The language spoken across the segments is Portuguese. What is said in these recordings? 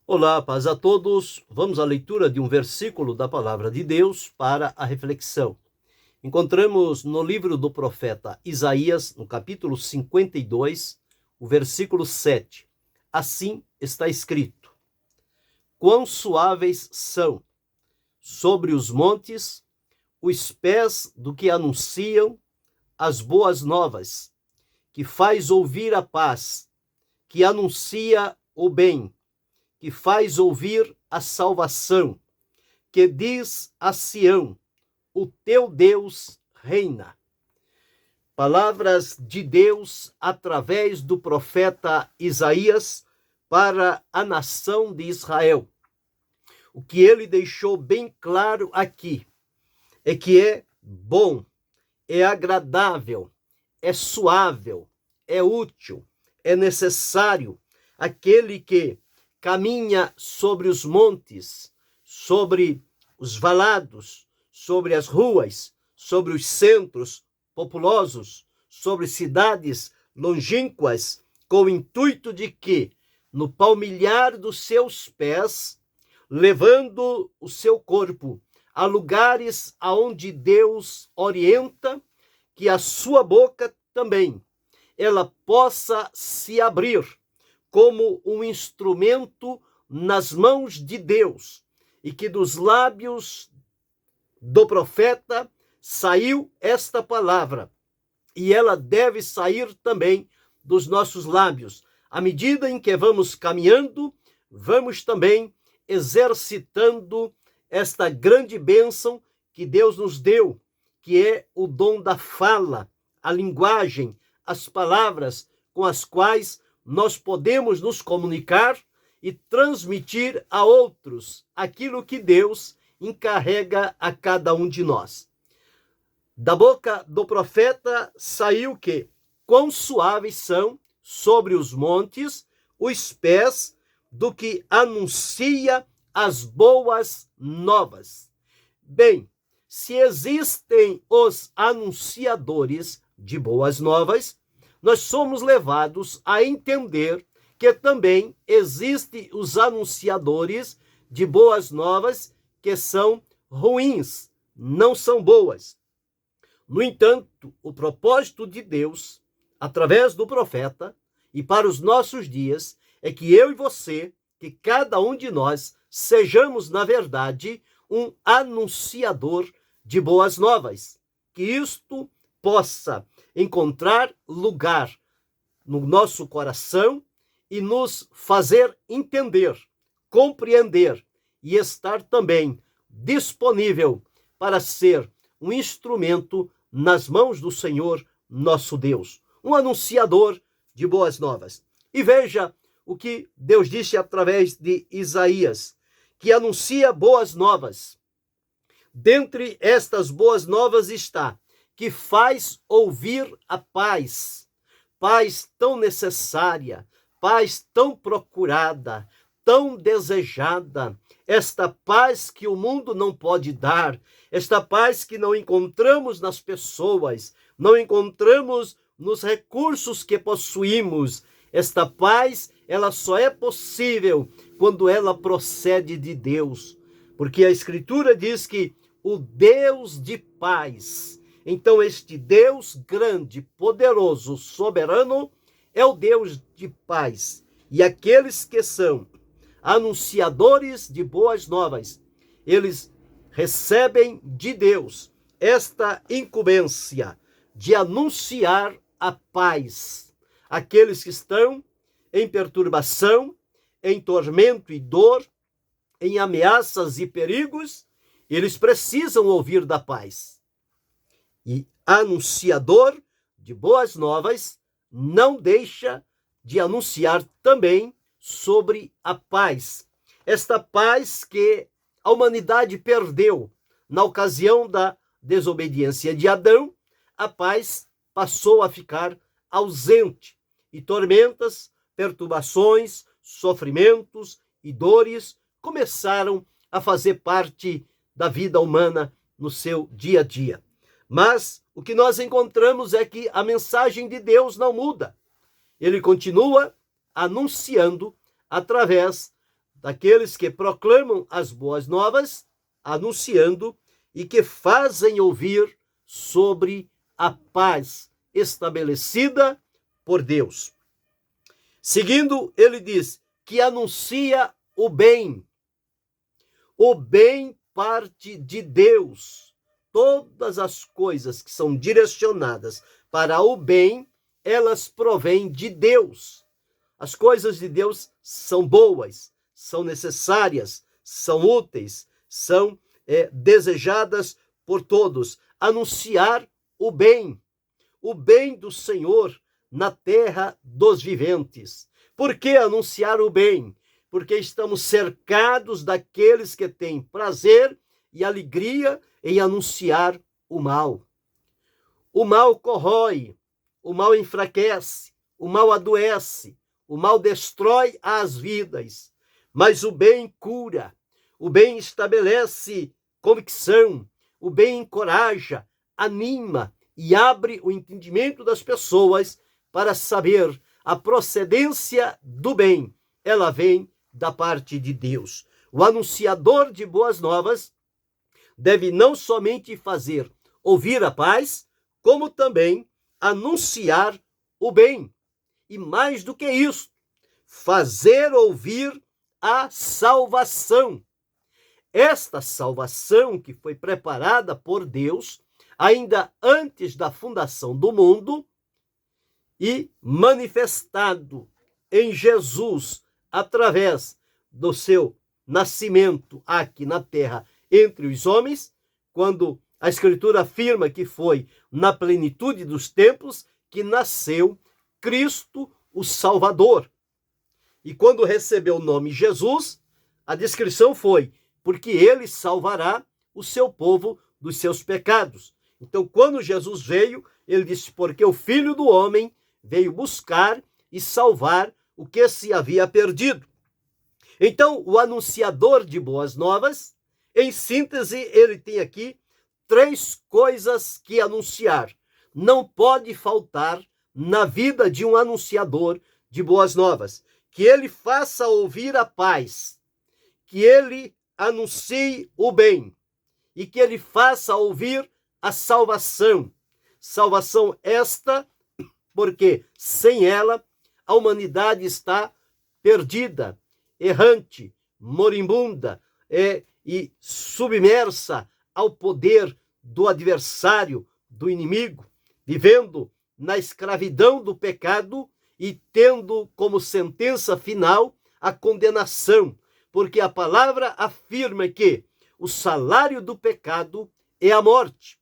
Olá, paz a todos. Vamos à leitura de um versículo da palavra de Deus para a reflexão. Encontramos no livro do profeta Isaías, no capítulo 52, o versículo 7. Assim está escrito: Quão suaves são sobre os montes os pés do que anunciam as boas novas, que faz ouvir a paz, que anuncia o bem, que faz ouvir a salvação, que diz a Sião: o teu Deus reina. Palavras de Deus através do profeta Isaías para a nação de Israel. O que ele deixou bem claro aqui é que é bom, é agradável, é suave, é útil, é necessário aquele que caminha sobre os montes, sobre os valados, sobre as ruas, sobre os centros populosos, sobre cidades longínquas, com o intuito de que, no palmilhar dos seus pés, levando o seu corpo a lugares aonde Deus orienta, que a sua boca também ela possa se abrir como um instrumento nas mãos de Deus, e que dos lábios do profeta saiu esta palavra, e ela deve sair também dos nossos lábios. À medida em que vamos caminhando, vamos também exercitando esta grande bênção que Deus nos deu, que é o dom da fala, a linguagem, as palavras com as quais nós podemos nos comunicar e transmitir a outros aquilo que Deus encarrega a cada um de nós. Da boca do profeta saiu que quão suaves são sobre os montes os pés do que anuncia as boas novas. Bem, se existem os anunciadores de boas novas, nós somos levados a entender que também existem os anunciadores de boas novas que são ruins, não são boas. No entanto, o propósito de Deus, através do profeta, e para os nossos dias, é que eu e você, que cada um de nós, sejamos, na verdade, um anunciador de boas novas. Que isto possa encontrar lugar no nosso coração e nos fazer entender, compreender e estar também disponível para ser um instrumento nas mãos do Senhor nosso Deus, um anunciador de boas novas. E veja o que Deus disse através de Isaías, que anuncia boas novas. Dentre estas boas novas está que faz ouvir a paz, paz tão necessária, paz tão procurada, tão desejada, esta paz que o mundo não pode dar, esta paz que não encontramos nas pessoas, não encontramos nos recursos que possuímos. Esta paz, ela só é possível quando ela procede de Deus, porque a Escritura diz que o Deus de paz. Então, este Deus grande, poderoso, soberano, é o Deus de paz. E aqueles que são anunciadores de boas novas, eles recebem de Deus esta incumbência de anunciar a paz. Aqueles que estão em perturbação, em tormento e dor, em ameaças e perigos, eles precisam ouvir da paz. E anunciador de boas novas não deixa de anunciar também sobre a paz. Esta paz que a humanidade perdeu na ocasião da desobediência de Adão, a paz passou a ficar ausente. E tormentas, perturbações, sofrimentos e dores começaram a fazer parte da vida humana no seu dia a dia. Mas o que nós encontramos é que a mensagem de Deus não muda. Ele continua anunciando através daqueles que proclamam as boas novas, anunciando e que fazem ouvir sobre a paz estabelecida por Deus. Seguindo, ele diz que anuncia o bem. O bem parte de Deus. Todas as coisas que são direcionadas para o bem, elas provêm de Deus. As coisas de Deus são boas, são necessárias, são úteis, são desejadas por todos. Anunciar o bem do Senhor na terra dos viventes. Por que anunciar o bem? Porque estamos cercados daqueles que têm prazer e alegria em anunciar o mal. O mal corrói, o mal enfraquece, o mal adoece, o mal destrói as vidas, mas o bem cura, o bem estabelece convicção, o bem encoraja, anima e abre o entendimento das pessoas para saber a procedência do bem. Ela vem da parte de Deus. O anunciador de boas novas deve não somente fazer ouvir a paz, como também anunciar o bem. E mais do que isso, fazer ouvir a salvação. Esta salvação que foi preparada por Deus ainda antes da fundação do mundo e manifestado em Jesus através do seu nascimento aqui na terra entre os homens, quando a Escritura afirma que foi na plenitude dos tempos que nasceu Cristo, o Salvador. E quando recebeu o nome Jesus, a descrição foi: porque ele salvará o seu povo dos seus pecados. Então, quando Jesus veio, ele disse: porque o Filho do Homem veio buscar e salvar o que se havia perdido. Então, o anunciador de boas novas, em síntese, ele tem aqui 3 coisas que anunciar. Não pode faltar na vida de um anunciador de boas novas: que ele faça ouvir a paz, que ele anuncie o bem e que ele faça ouvir a salvação. Salvação esta, porque sem ela a humanidade está perdida, errante, moribunda e submersa ao poder do adversário, do inimigo, vivendo na escravidão do pecado e tendo como sentença final a condenação, porque a palavra afirma que o salário do pecado é a morte.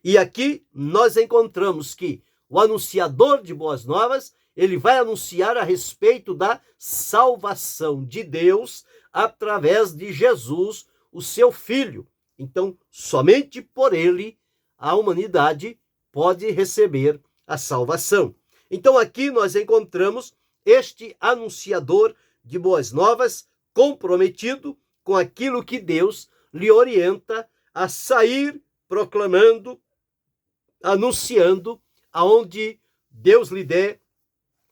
E aqui nós encontramos que o anunciador de boas novas, ele vai anunciar a respeito da salvação de Deus através de Jesus, o seu Filho. Então, somente por ele a humanidade pode receber a salvação. Então, aqui nós encontramos este anunciador de boas novas comprometido com aquilo que Deus lhe orienta a sair proclamando, anunciando, aonde Deus lhe dê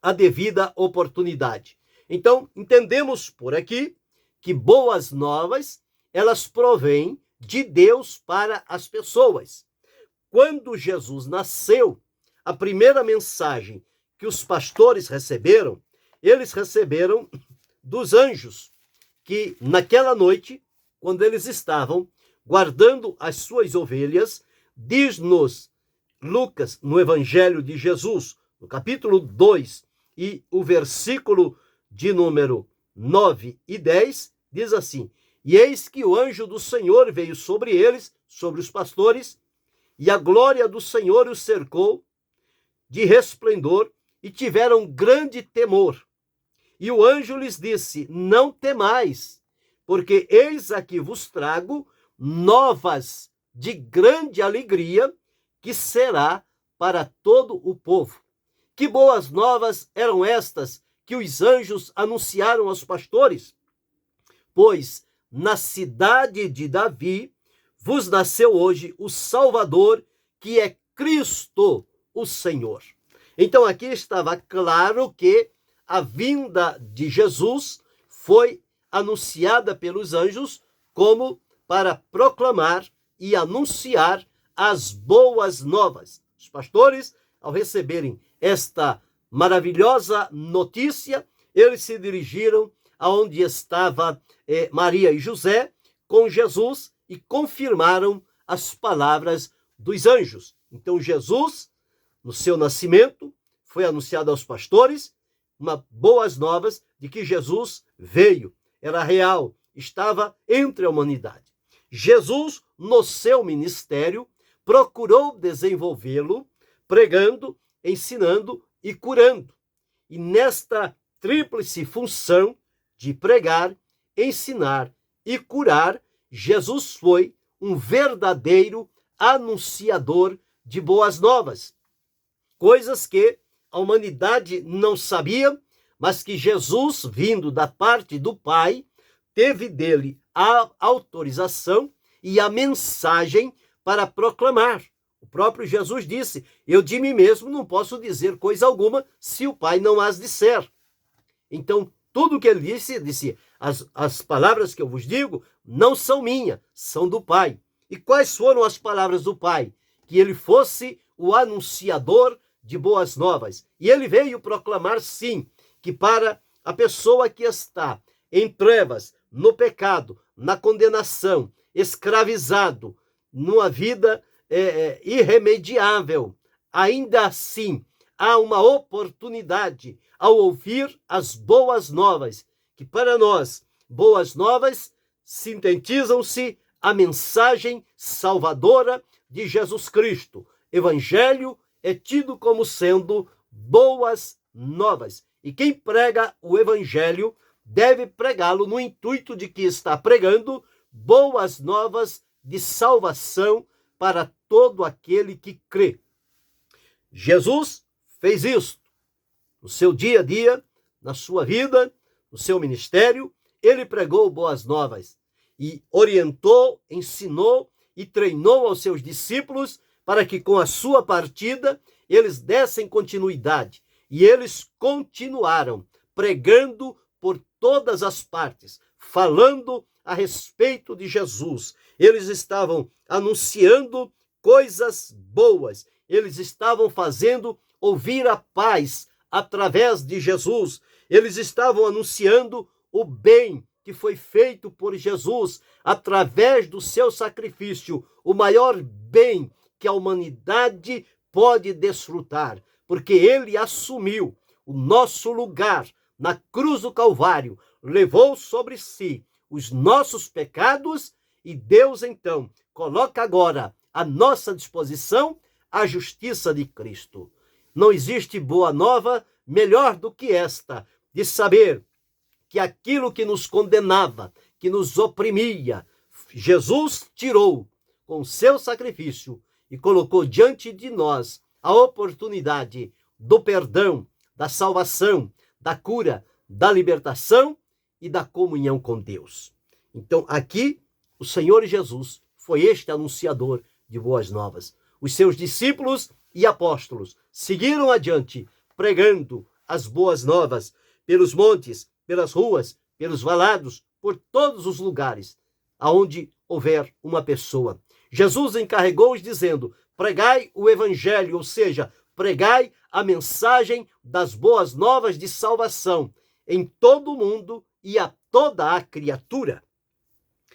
a devida oportunidade. Então, entendemos por aqui que boas novas, elas provêm de Deus para as pessoas. Quando Jesus nasceu, a primeira mensagem que os pastores receberam, eles receberam dos anjos, que naquela noite, quando eles estavam guardando as suas ovelhas, diz-nos Lucas, no Evangelho de Jesus, no capítulo 2, e o versículo de número 9 e 10, diz assim: e eis que o anjo do Senhor veio sobre eles, sobre os pastores, e a glória do Senhor os cercou de resplendor, e tiveram grande temor. E o anjo lhes disse: não temais, porque eis aqui vos trago novas de grande alegria, que será para todo o povo. Que boas novas eram estas que os anjos anunciaram aos pastores? Pois na cidade de Davi vos nasceu hoje o Salvador, que é Cristo, o Senhor. Então aqui estava claro que a vinda de Jesus foi anunciada pelos anjos como para proclamar e anunciar as boas novas. Os pastores, ao receberem esta maravilhosa notícia, eles se dirigiram aonde estava Maria e José com Jesus e confirmaram as palavras dos anjos. Então Jesus, no seu nascimento, foi anunciado aos pastores uma boas novas de que Jesus veio, era real, estava entre a humanidade. Jesus, no seu ministério, procurou desenvolvê-lo, pregando, ensinando e curando. E nesta tríplice função de pregar, ensinar e curar, Jesus foi um verdadeiro anunciador de boas novas. Coisas que a humanidade não sabia, mas que Jesus, vindo da parte do Pai, teve dele a autorização e a mensagem para proclamar. O próprio Jesus disse: eu de mim mesmo não posso dizer coisa alguma se o Pai não as disser. Então, tudo que ele disse, as palavras que eu vos digo não são minhas, são do Pai. E quais foram as palavras do Pai? Que ele fosse o anunciador de boas novas. E ele veio proclamar, sim, que para a pessoa que está em trevas, no pecado, na condenação, escravizado, numa vida irremediável, ainda assim há uma oportunidade ao ouvir as boas novas, que para nós, boas novas, sintetizam-se a mensagem salvadora de Jesus Cristo. Evangelho é tido como sendo boas novas. E quem prega o evangelho deve pregá-lo no intuito de que está pregando boas novas de salvação para todo aquele que crê. Jesus fez isto no seu dia a dia, na sua vida, no seu ministério. Ele pregou boas novas e orientou, ensinou e treinou aos seus discípulos para que com a sua partida eles dessem continuidade. E eles continuaram pregando por todas as partes, falando a respeito de Jesus. Eles estavam anunciando coisas boas. Eles estavam fazendo ouvir a paz através de Jesus. Eles estavam anunciando o bem que foi feito por Jesus através do seu sacrifício, o maior bem que a humanidade pode desfrutar, porque ele assumiu o nosso lugar na cruz do Calvário, levou sobre si os nossos pecados e Deus então coloca agora à nossa disposição a justiça de Cristo. Não existe boa nova melhor do que esta, de saber que aquilo que nos condenava, que nos oprimia, Jesus tirou com seu sacrifício e colocou diante de nós a oportunidade do perdão, da salvação, da cura, da libertação e da comunhão com Deus. Então, aqui, o Senhor Jesus foi este anunciador de boas novas. Os seus discípulos e apóstolos seguiram adiante, pregando as boas novas pelos montes, pelas ruas, pelos valados, por todos os lugares aonde houver uma pessoa. Jesus encarregou-os dizendo: pregai o evangelho, ou seja, pregai a mensagem das boas novas de salvação em todo o mundo e a toda a criatura.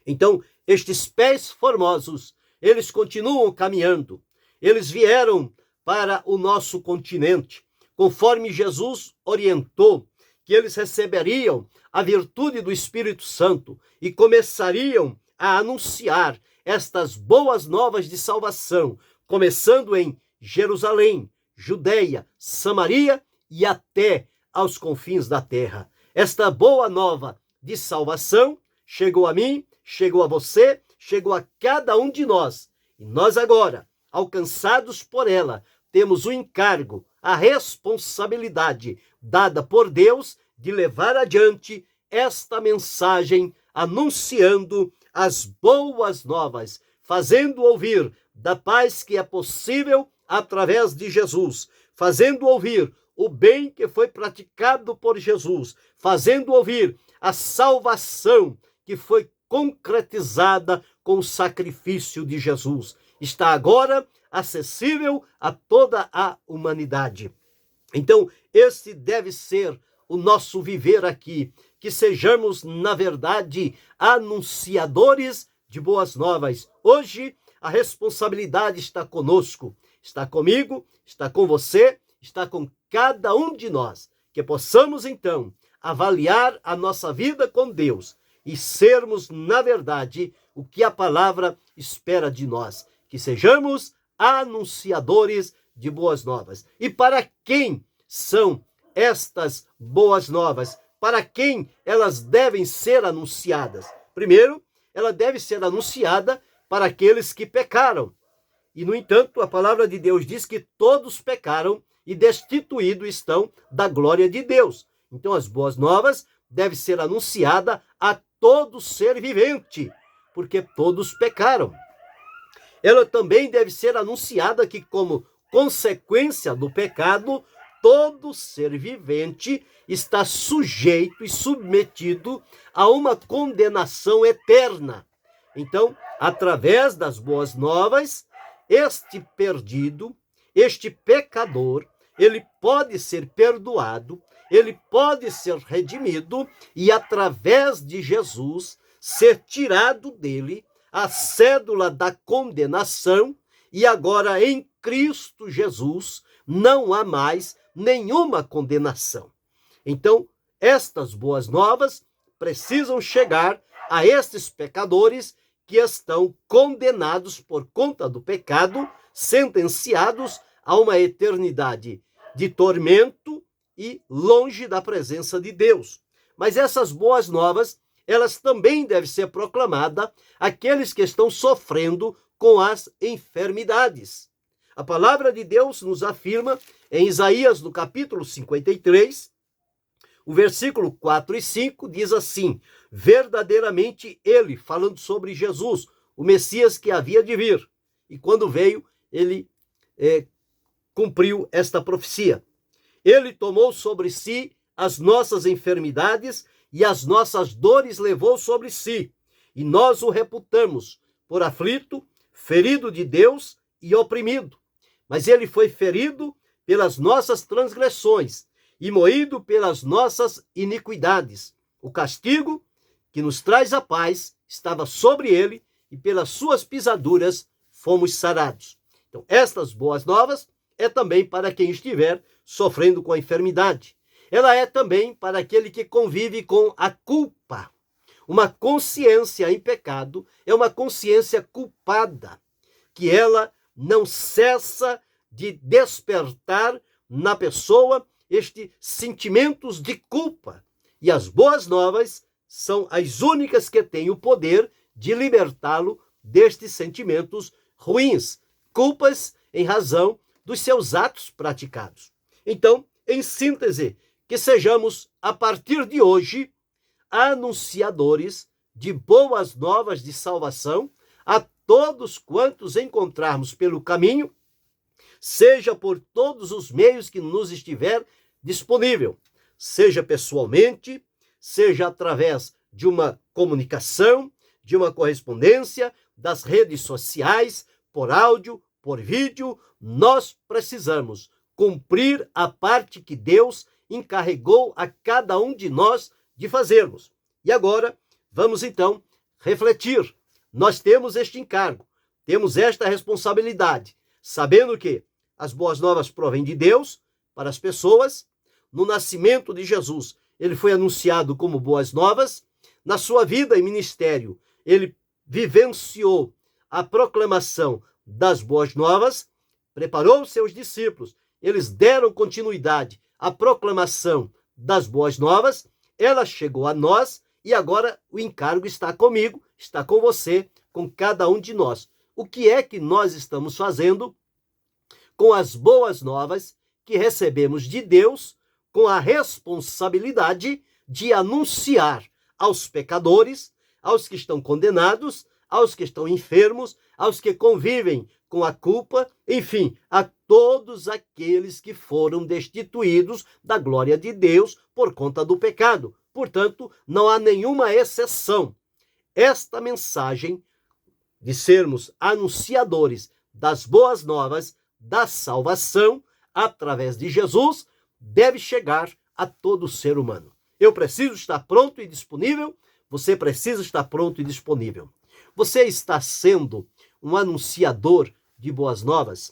Então, estes pés formosos, eles continuam caminhando. Eles vieram para o nosso continente, conforme Jesus orientou, que eles receberiam a virtude do Espírito Santo e começariam a anunciar estas boas novas de salvação, começando em Jerusalém, Judeia, Samaria e até aos confins da terra. Esta boa nova de salvação chegou a mim, chegou a você, chegou a cada um de nós. E nós agora, alcançados por ela, temos o encargo, a responsabilidade dada por Deus de levar adiante esta mensagem, anunciando as boas novas, fazendo ouvir da paz que é possível através de Jesus, fazendo ouvir o bem que foi praticado por Jesus, fazendo ouvir a salvação que foi concretizada com o sacrifício de Jesus. Está agora acessível a toda a humanidade. Então, esse deve ser o nosso viver aqui, que sejamos, na verdade, anunciadores de boas novas. Hoje, a responsabilidade está conosco, está comigo, está com você, está com cada um de nós, que possamos, então, avaliar a nossa vida com Deus e sermos, na verdade, o que a palavra espera de nós, que sejamos anunciadores de boas novas. E para quem são estas boas novas? Para quem elas devem ser anunciadas? Primeiro, ela deve ser anunciada para aqueles que pecaram. E, no entanto, a palavra de Deus diz que todos pecaram e destituídos estão da glória de Deus. Então, as boas novas devem ser anunciadas a todo ser vivente, porque todos pecaram. Ela também deve ser anunciada que, como consequência do pecado, todo ser vivente está sujeito e submetido a uma condenação eterna. Então, através das boas novas, este perdido, este pecador, ele pode ser perdoado, ele pode ser redimido e, através de Jesus, ser tirado dele a cédula da condenação, e agora em Cristo Jesus não há mais nenhuma condenação. Então, estas boas novas precisam chegar a estes pecadores que estão condenados por conta do pecado, sentenciados a uma eternidade de tormento e longe da presença de Deus. Mas essas boas novas, elas também devem ser proclamadas àqueles que estão sofrendo com as enfermidades. A palavra de Deus nos afirma em Isaías, no capítulo 53, o versículo 4 e 5, diz assim: verdadeiramente ele, falando sobre Jesus, o Messias que havia de vir, e quando veio, ele cumpriu esta profecia. Ele tomou sobre si as nossas enfermidades e as nossas dores levou sobre si, e nós o reputamos por aflito, ferido de Deus e oprimido. Mas ele foi ferido pelas nossas transgressões e moído pelas nossas iniquidades. O castigo que nos traz a paz estava sobre ele, e pelas suas pisaduras fomos sarados. Então, estas boas novas é também para quem estiver sofrendo com a enfermidade. Ela é também para aquele que convive com a culpa. Uma consciência em pecado é uma consciência culpada, que ela não cessa de despertar na pessoa estes sentimentos de culpa. E as boas novas são as únicas que têm o poder de libertá-lo destes sentimentos ruins, culpas em razão dos seus atos praticados. Então, em síntese, que sejamos, a partir de hoje, anunciadores de boas novas de salvação a todos quantos encontrarmos pelo caminho, seja por todos os meios que nos estiver disponível, seja pessoalmente, seja através de uma comunicação, de uma correspondência, das redes sociais, por áudio, por vídeo. Nós precisamos cumprir a parte que Deus encarregou a cada um de nós de fazermos. E agora, vamos então refletir. Nós temos este encargo, temos esta responsabilidade, sabendo que as boas novas provêm de Deus para as pessoas. No nascimento de Jesus, ele foi anunciado como boas novas. Na sua vida e ministério, ele vivenciou a proclamação das boas novas, preparou seus discípulos, eles deram continuidade à proclamação das boas novas, ela chegou a nós e agora o encargo está comigo, está com você, com cada um de nós. O que é que nós estamos fazendo com as boas novas que recebemos de Deus, com a responsabilidade de anunciar aos pecadores, aos que estão condenados, aos que estão enfermos, aos que convivem com a culpa, enfim, a todos aqueles que foram destituídos da glória de Deus por conta do pecado. Portanto, não há nenhuma exceção. Esta mensagem de sermos anunciadores das boas novas, da salvação, através de Jesus, deve chegar a todo ser humano. Eu preciso estar pronto e disponível, você precisa estar pronto e disponível. Você está sendo um anunciador de boas novas?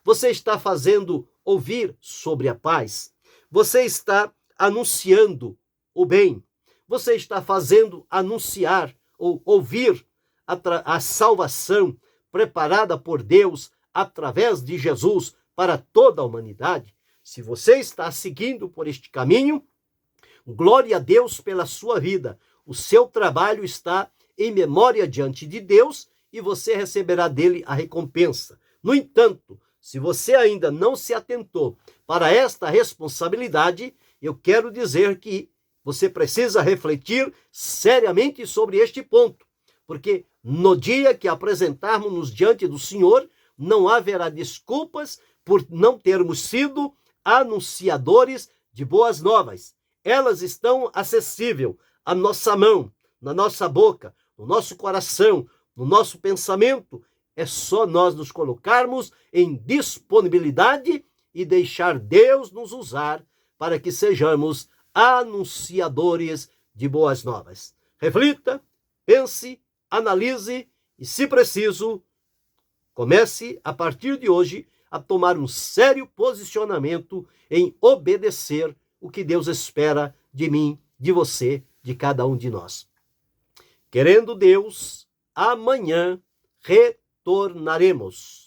Você está fazendo ouvir sobre a paz? Você está anunciando o bem? Você está fazendo anunciar ou ouvir a salvação preparada por Deus através de Jesus para toda a humanidade? Se você está seguindo por este caminho, glória a Deus pela sua vida. O seu trabalho está em memória diante de Deus e você receberá dele a recompensa. No entanto, se você ainda não se atentou para esta responsabilidade, eu quero dizer que você precisa refletir seriamente sobre este ponto, porque no dia que apresentarmos-nos diante do Senhor, não haverá desculpas por não termos sido anunciadores de boas novas. Elas estão acessíveis à nossa mão, na nossa boca, no nosso coração, no nosso pensamento. É só nós nos colocarmos em disponibilidade e deixar Deus nos usar para que sejamos anunciadores de boas novas. Reflita, pense, analise e, se preciso, comece a partir de hoje a tomar um sério posicionamento em obedecer o que Deus espera de mim, de você, de cada um de nós. Querendo Deus, amanhã retornaremos.